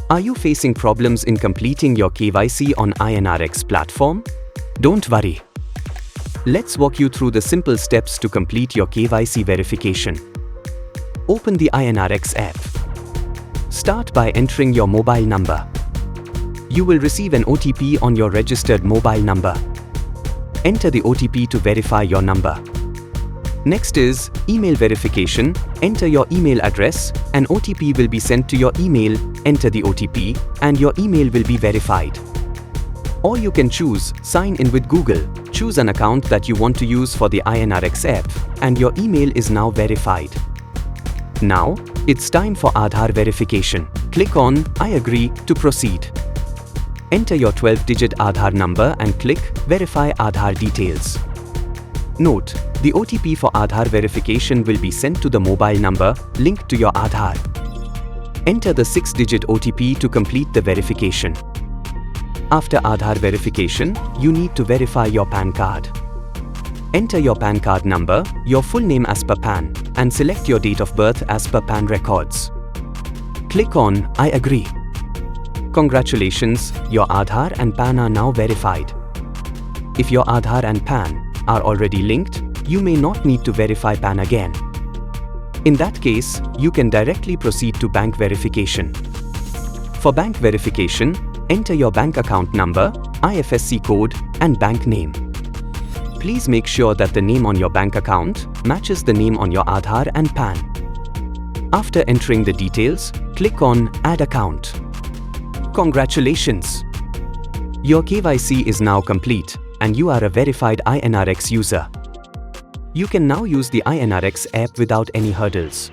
Are you facing problems in completing your KYC on INRx Platform? Don't worry. Let's walk you through the simple steps to complete your KYC verification. Open the INRx app. Start by entering your mobile number. You will receive an OTP on your registered mobile number. Enter the OTP to verify your number. Next is email verification. Enter your email address. An OTP will be sent to your email. Enter the OTP and your email will be verified. Or you can choose sign in with Google. Choose an account that you want to use for the INRx app and your email is now verified. Now, it's time for Aadhaar verification. Click on I agree to proceed. Enter your 12-digit Aadhaar number and click Verify Aadhaar details. Note, the OTP for Aadhaar verification will be sent to the mobile number linked to your Aadhaar. Enter the 6-digit OTP to complete the verification. After Aadhaar verification, you need to verify your PAN card. Enter your PAN card number, your full name as per PAN, and select your date of birth as per PAN records. Click on I agree. Congratulations, your Aadhaar and PAN are now verified. If your Aadhaar and PAN are already linked, you may not need to verify PAN again. In that case, you can directly proceed to bank verification. For bank verification, enter your bank account number, IFSC code, and bank name. Please make sure that the name on your bank account matches the name on your Aadhaar and PAN. After entering the details, click on Add Account. Congratulations! Your KYC is now complete and you are a verified INRx user. You can now use the INRx app without any hurdles.